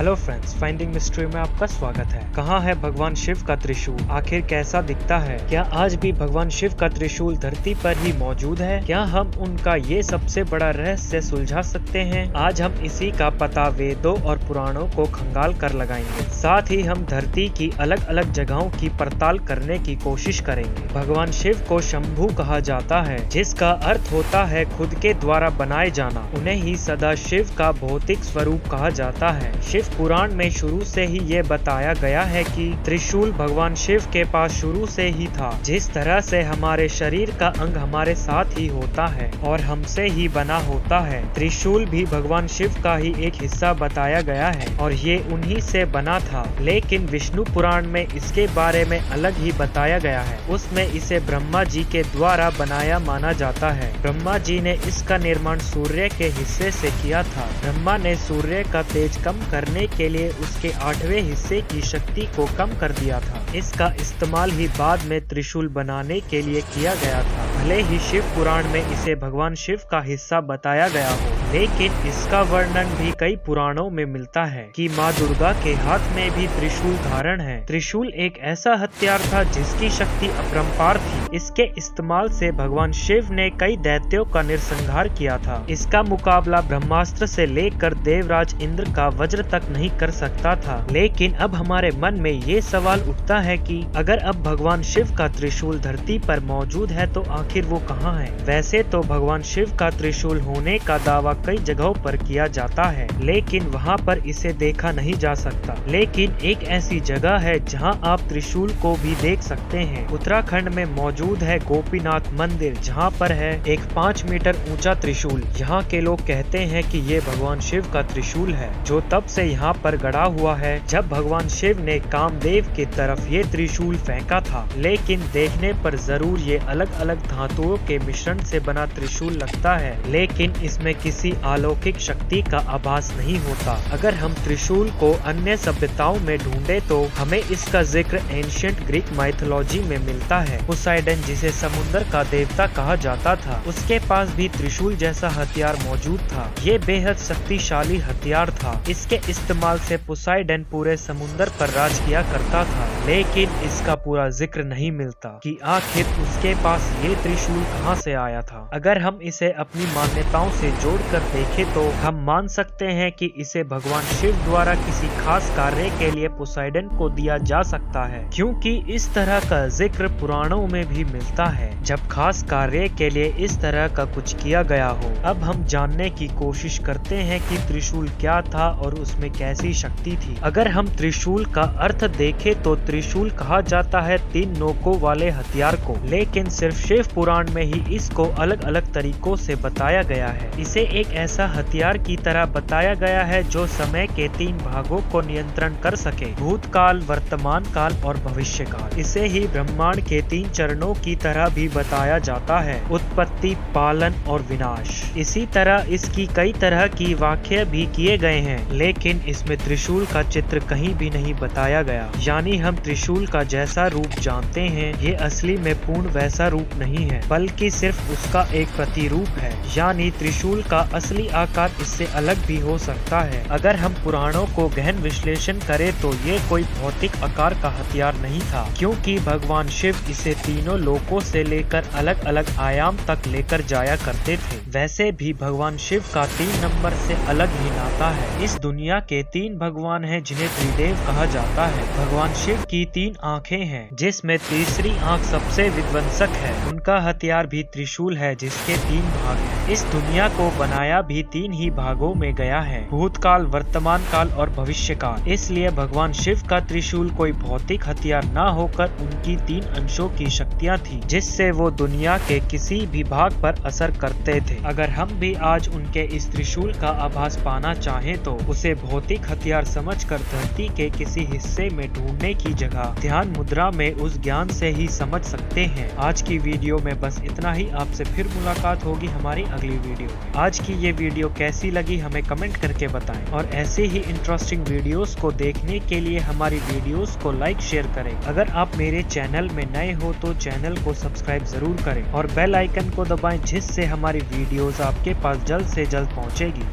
Hello friends, finding mystery में आपका स्वागत है। कहाँ है भगवान शिव का त्रिशूल? आखिर कैसा दिखता है? क्या आज भी भगवान शिव का त्रिशूल धरती पर ही मौजूद है? क्या हम उनका ये सबसे बड़ा रहस्य सुलझा सकते हैं? आज हम इसी का पता वेदों और पुराणों को खंगाल कर लगाएंगे। साथ ही हम धरती की अलग अलग जगहों की पड़ताल करने की कोशिश करेंगे। भगवान शिव को शंभु कहा जाता है, जिसका अर्थ होता है खुद के द्वारा बनाए जाना। उन्हें ही सदा शिव का भौतिक स्वरूप कहा जाता है। शिव पुराण में शुरू से ही ये बताया गया है कि त्रिशूल भगवान शिव के पास शुरू से ही था। जिस तरह से हमारे शरीर का अंग हमारे साथ ही होता है और हमसे ही बना होता है, त्रिशूल भी भगवान शिव का ही एक हिस्सा बताया गया है और ये उन्हीं से बना था। लेकिन विष्णु पुराण में इसके बारे में अलग ही बताया गया है। उसमें इसे ब्रह्मा जी के द्वारा बनाया माना जाता है। ब्रह्मा जी ने इसका निर्माण सूर्य के हिस्से से किया था। ब्रह्मा ने सूर्य का तेज कम करने के लिए उसके 8वें हिस्से की शक्ति को कम कर दिया था। इसका इस्तेमाल ही बाद में त्रिशूल बनाने के लिए किया गया था। भले ही शिव पुराण में इसे भगवान शिव का हिस्सा बताया गया हो, लेकिन इसका वर्णन भी कई पुराणों में मिलता है कि माँ दुर्गा के हाथ में भी त्रिशूल धारण है। त्रिशूल एक ऐसा हथियार था जिसकी शक्ति अपरंपार थी। इसके इस्तेमाल से भगवान शिव ने कई दैत्यों का निरसंहार किया था। इसका मुकाबला ब्रह्मास्त्र से लेकर देवराज इंद्र का वज्र तक नहीं कर सकता था। लेकिन अब हमारे मन में ये सवाल उठता है कि अगर अब भगवान शिव का त्रिशूल धरती पर मौजूद है तो आखिर वो कहाँ है? वैसे तो भगवान शिव का त्रिशूल होने का दावा कई जगहों पर किया जाता है, लेकिन वहाँ पर इसे देखा नहीं जा सकता। लेकिन एक ऐसी जगह है जहाँ आप त्रिशूल को भी देख सकते हैं। उत्तराखंड में मौजूद है गोपीनाथ मंदिर, जहाँ पर है एक 5 मीटर ऊंचा त्रिशूल। यहाँ के लोग कहते हैं कि ये भगवान शिव का त्रिशूल है, जो तब से यहाँ पर गड़ा हुआ है जब भगवान शिव ने कामदेव की तरफ ये त्रिशूल फेंका था। लेकिन देखने पर जरूर ये अलग अलग धातुओं के मिश्रण से बना त्रिशूल लगता है, लेकिन इसमें किसी अलौकिक शक्ति का आभास नहीं होता। अगर हम त्रिशूल को अन्य सभ्यताओं में ढूंढे तो हमें इसका जिक्र एंशिएंट ग्रीक माइथोलॉजी में मिलता है। पोसाइडन, जिसे समुद्र का देवता कहा जाता था, उसके पास भी त्रिशूल जैसा हथियार मौजूद था। ये बेहद शक्तिशाली हथियार था। इसके इस्तेमाल से पोसाइडन पूरे समुद्र पर राज किया करता था। लेकिन इसका पूरा जिक्र नहीं मिलता कि आखिर उसके पास ये त्रिशूल कहाँ से आया था। अगर हम इसे अपनी मान्यताओं से जोड़कर देखें तो हम मान सकते हैं कि इसे भगवान शिव द्वारा किसी खास कार्य के लिए पोसाइडन को दिया जा सकता है, क्योंकि इस तरह का जिक्र पुराणों में भी मिलता है जब खास कार्य के लिए इस तरह का कुछ किया गया हो। अब हम जानने की कोशिश करते हैं कि त्रिशूल क्या था और उसमें कैसी शक्ति थी। अगर हम त्रिशूल का अर्थ देखें तो त्रिशूल कहा जाता है 3 नोकों वाले हथियार को, लेकिन सिर्फ शिव पुराण में ही इसको अलग अलग तरीकों से बताया गया है। इसे एक ऐसा हथियार की तरह बताया गया है जो समय के 3 भागों को नियंत्रण कर सके, भूतकाल, वर्तमान काल और भविष्य काल। इसे ही ब्रह्मांड के 3 चरणों की तरह भी बताया जाता है, उत्पत्ति, पालन और विनाश। इसी तरह इसकी कई तरह की व्याख्या भी किए गए हैं, लेकिन इसमें त्रिशूल का चित्र कहीं भी नहीं बताया गया। यानी हम त्रिशूल का जैसा रूप जानते हैं, ये असली में पूर्ण वैसा रूप नहीं है, बल्कि सिर्फ उसका एक प्रतिरूप है। यानी त्रिशूल का असली आकार इससे अलग भी हो सकता है। अगर हम पुराणों को गहन विश्लेषण करें तो ये कोई भौतिक आकार का हथियार नहीं था, क्योंकि भगवान शिव इसे तीनों लोकों से लेकर अलग अलग आयाम तक लेकर जाया करते थे। वैसे भी भगवान शिव का 3 नंबर से अलग ही नाता है। इस दुनिया के 3 भगवान हैं जिन्हें त्रिदेव कहा जाता है। भगवान शिव की 3 आंखें हैं, जिसमें तीसरी आंख सबसे विध्वंसक है। उनका हथियार भी त्रिशूल है, जिसके 3 भाग हैं। इस दुनिया को बनाया भी 3 ही भागों में गया है, भूतकाल, वर्तमान काल और भविष्य काल। इसलिए भगवान शिव का त्रिशूल कोई भौतिक हथियार न होकर उनकी 3 अंशों की शक्तियाँ थी, जिससे वो दुनिया के किसी भी भाग पर असर करते थे। अगर हम भी आज उनके इस त्रिशूल का आभास पाना चाहें तो उसे भौतिक हथियार समझकर धरती के किसी हिस्से में ढूंढने की जगह ध्यान मुद्रा में उस ज्ञान से ही समझ सकते हैं। आज की वीडियो में बस इतना ही। आपसे फिर मुलाकात होगी हमारी अगली वीडियो में। आज की ये वीडियो कैसी लगी हमें कमेंट करके बताएं और ऐसे ही इंटरेस्टिंग वीडियोस को देखने के लिए हमारी वीडियोस को लाइक शेयर करें। अगर आप मेरे चैनल में नए हो तो चैनल को सब्सक्राइब जरूर करें और बेल आइकन को दबाएं, जिससे हमारी वीडियोस आपके पास जल्द से जल्द पहुंचेगी।